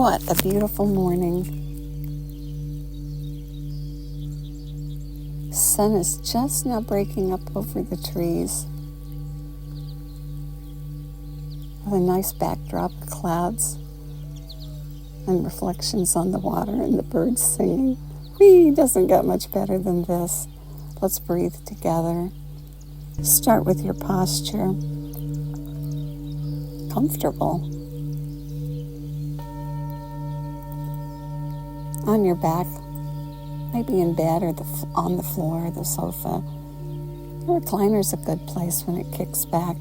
What a beautiful morning. Sun is just now breaking up over the trees with a nice backdrop of clouds and reflections on the water and the birds singing. Whee! Doesn't get much better than this. Let's breathe together. Start with your posture. Comfortable. On your back, maybe in bed or on the floor or the sofa. The recliner's a good place when it kicks back.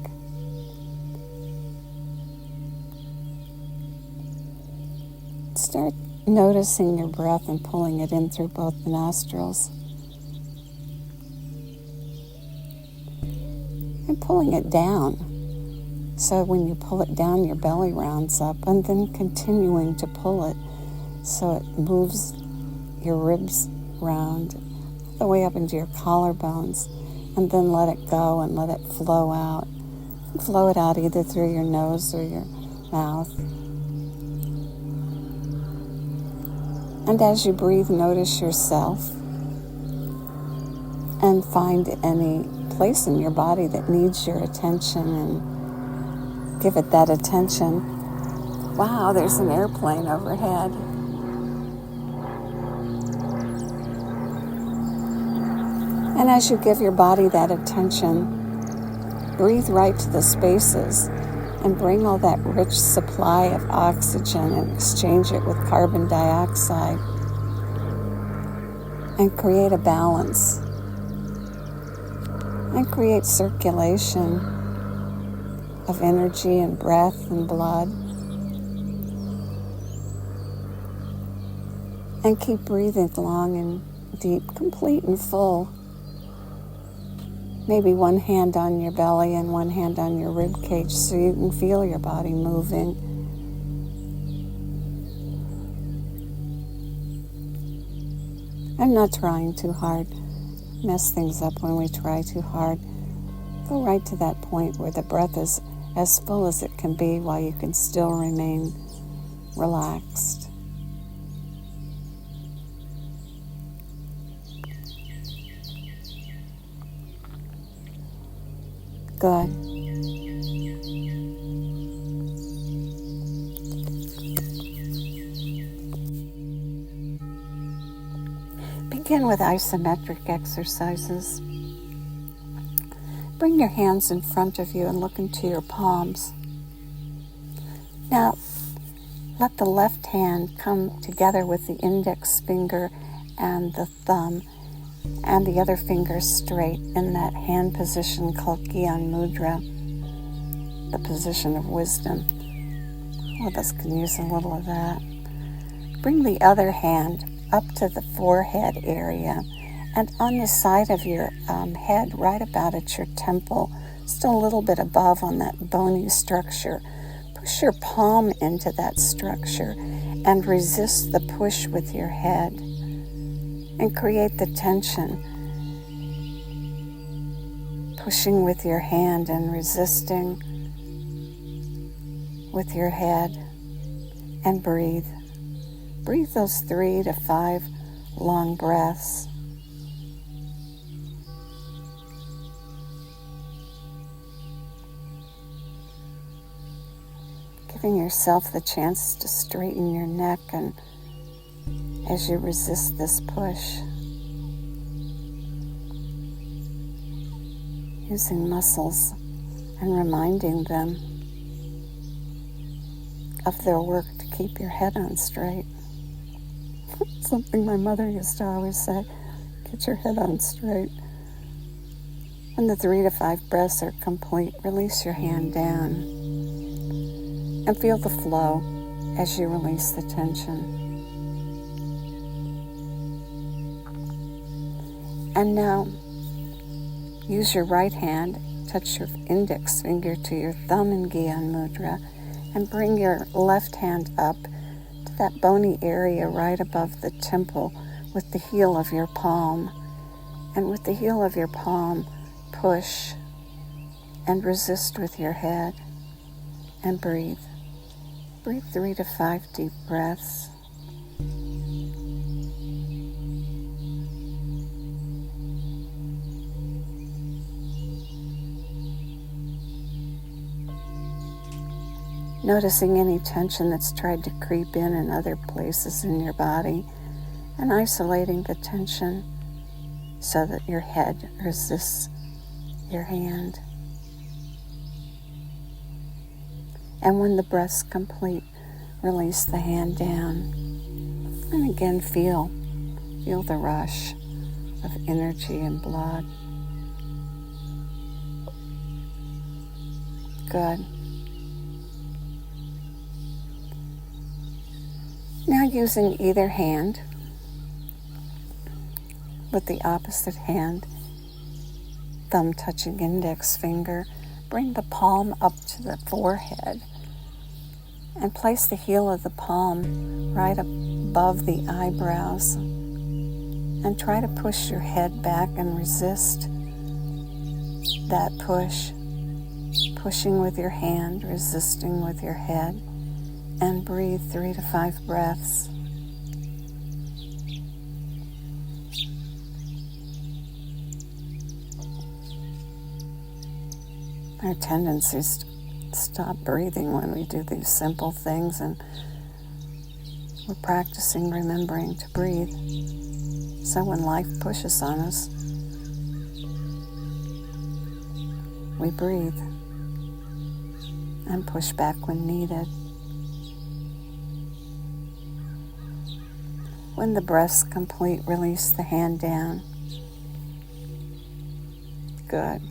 Start noticing your breath and pulling it in through both the nostrils. And pulling it down. So when you pull it down, your belly rounds up, and then continuing to pull it so it moves your ribs round all the way up into your collarbones, and then let it go and let it flow out. Flow it out either through your nose or your mouth. And as you breathe, notice yourself and find any place in your body that needs your attention and give it that attention. Wow, there's an airplane overhead. And as you give your body that attention, breathe right to the spaces and bring all that rich supply of oxygen and exchange it with carbon dioxide and create a balance and create circulation of energy and breath and blood. And keep breathing long and deep, complete and full. Maybe one hand on your belly and one hand on your rib cage so you can feel your body moving. I'm not trying too hard. Mess things up when we try too hard. Go right to that point where the breath is as full as it can be while you can still remain relaxed. Good. Begin with isometric exercises. Bring your hands in front of you and look into your palms. Now, let the left hand come together with the index finger and the thumb, and the other finger straight in that hand position called Gyan Mudra, the position of wisdom. All of us can use a little of that. Bring the other hand up to the forehead area and on the side of your head, right about at your temple, just a little bit above on that bony structure. Push your palm into that structure and resist the push with your head. And create the tension, pushing with your hand and resisting with your head, and breathe. Breathe those 3 to 5 long breaths. Giving yourself the chance to straighten your neck and as you resist this push, using muscles and reminding them of their work to keep your head on straight. Something my mother used to always say, get your head on straight. When the 3 to 5 breaths are complete, release your hand down and feel the flow as you release the tension. And now, use your right hand, touch your index finger to your thumb in Gyan Mudra, and bring your left hand up to that bony area right above the temple with the heel of your palm. And with the heel of your palm, push and resist with your head and breathe. Breathe 3 to 5 deep breaths. Noticing any tension that's tried to creep in other places in your body, and isolating the tension so that your head resists your hand. And when the breath's complete, release the hand down. And again, feel the rush of energy and blood. Good. Now using either hand, with the opposite hand, thumb touching index finger, bring the palm up to the forehead and place the heel of the palm right above the eyebrows and try to push your head back and resist that push, pushing with your hand, resisting with your head, and breathe 3 to 5 breaths. Our tendency is to stop breathing when we do these simple things, and we're practicing remembering to breathe. So when life pushes on us, we breathe and push back when needed. When the breath's complete, release the hand down. Good.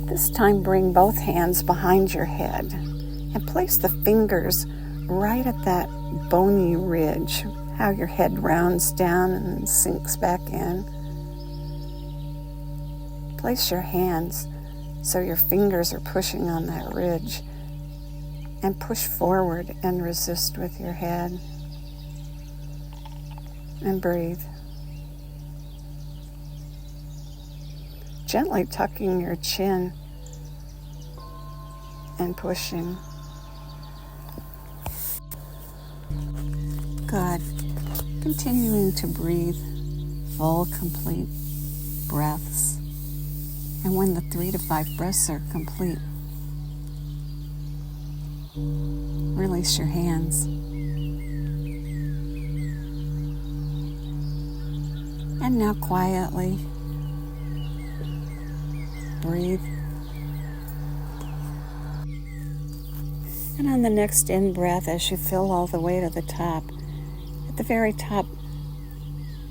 This time, bring both hands behind your head and place the fingers right at that bony ridge, how your head rounds down and sinks back in. Place your hands so your fingers are pushing on that ridge, and push forward and resist with your head. And breathe. Gently tucking your chin and pushing. Good. Continuing to breathe full, complete breaths. And when the 3 to 5 breaths are complete, release your hands. And now quietly breathe. And on the next in-breath, as you fill all the way to the top, at the very top,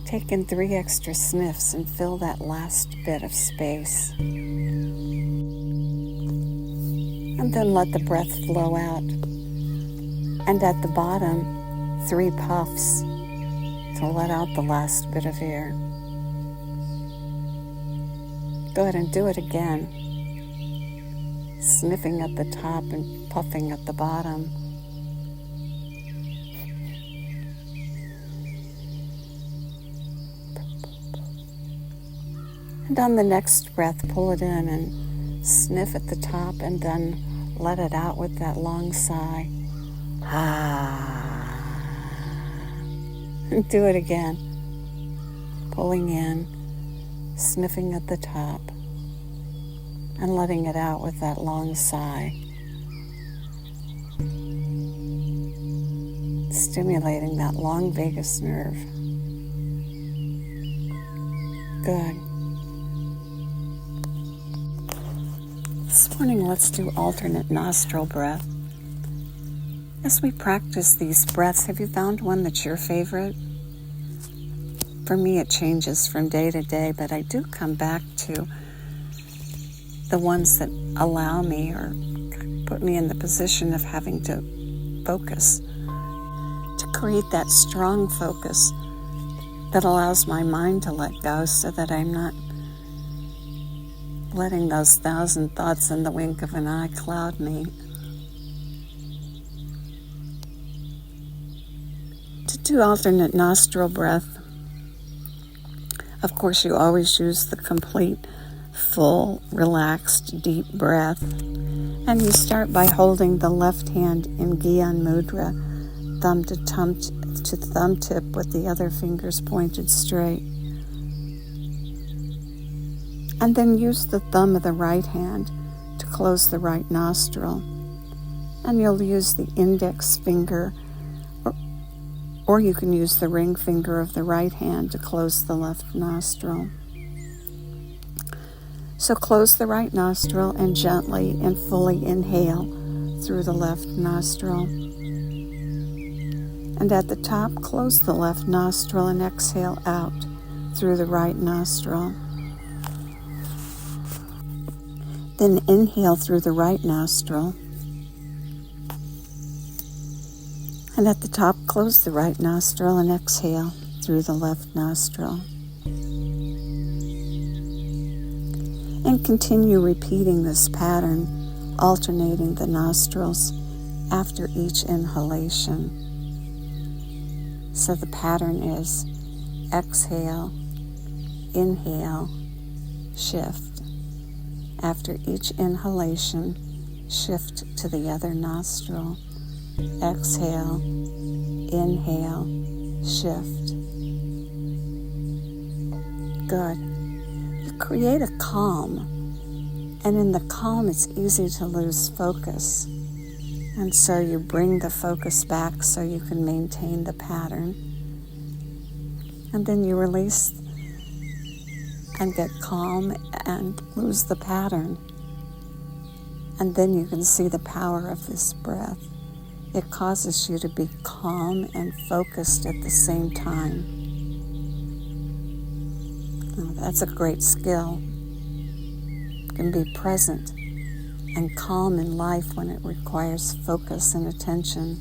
take in 3 extra sniffs and fill that last bit of space. And then let the breath flow out. And at the bottom, 3 puffs to let out the last bit of air. Go ahead and do it again. Sniffing at the top and puffing at the bottom. And on the next breath, pull it in and sniff at the top, and then let it out with that long sigh. Do it again. Pulling in, sniffing at the top, and letting it out with that long sigh. Stimulating that long vagus nerve. Good. This morning, let's do alternate nostril breath. As we practice these breaths, have you found one that's your favorite? For me, it changes from day to day, but I do come back to the ones that allow me or put me in the position of having to focus, to create that strong focus that allows my mind to let go so that I'm not letting those 1,000 thoughts in the wink of an eye cloud me. To do alternate nostril breath, of course, you always use the complete full, relaxed, deep breath. And you start by holding the left hand in Gyan Mudra, thumb to thumb tip with the other fingers pointed straight. And then use the thumb of the right hand to close the right nostril. And you'll use the index finger, or you can use the ring finger of the right hand to close the left nostril. So close the right nostril and gently and fully inhale through the left nostril. And at the top, close the left nostril and exhale out through the right nostril. Then inhale through the right nostril. And at the top, close the right nostril and exhale through the left nostril. And continue repeating this pattern, alternating the nostrils after each inhalation. So the pattern is exhale, inhale, shift. After each inhalation, shift to the other nostril. Exhale, inhale, shift. Good. You create a calm, and in the calm it's easy to lose focus. And so you bring the focus back so you can maintain the pattern. And then you release and get calm and lose the pattern. And then you can see the power of this breath. It causes you to be calm and focused at the same time. Oh, that's a great skill. You can be present and calm in life when it requires focus and attention.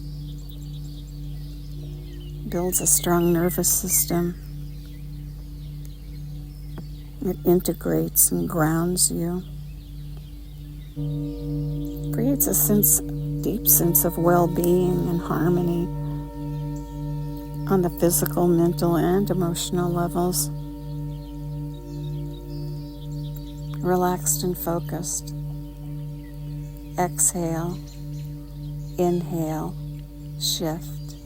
Builds a strong nervous system. It integrates and grounds you. Creates a deep sense of well-being and harmony on the physical, mental, and emotional levels. Relaxed and focused. Exhale, inhale, shift,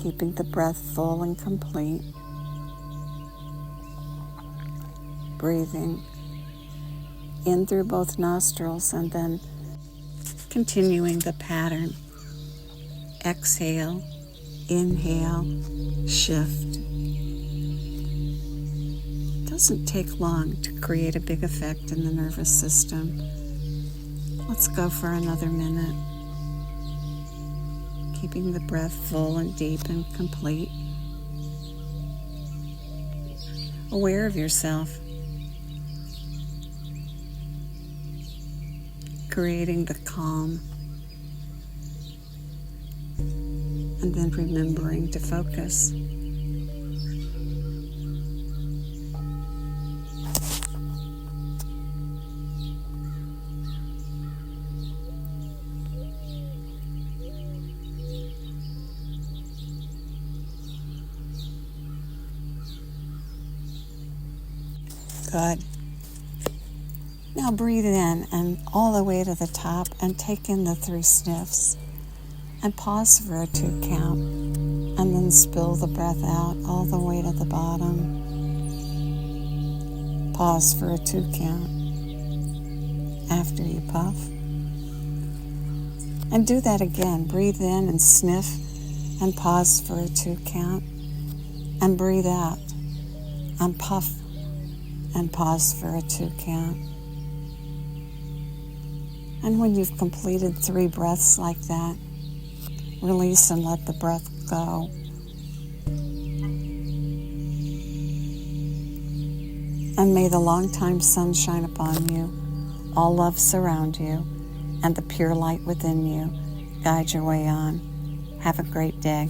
keeping the breath full and complete. Breathing in through both nostrils and then continuing the pattern. Exhale, inhale, shift. It doesn't take long to create a big effect in the nervous system. Let's go for another minute. Keeping the breath full and deep and complete. Aware of yourself. Creating the calm, and then remembering to focus. Good. Now breathe in and all the way to the top and take in the 3 sniffs and pause for a 2 count and then spill the breath out all the way to the bottom. Pause for a 2 count after you puff. And do that again. Breathe in and sniff and pause for a 2 count and breathe out and puff and pause for a 2 count. And when you've completed 3 breaths like that, release and let the breath go. And may the long-time sun shine upon you, all love surround you, and the pure light within you guide your way on. Have a great day.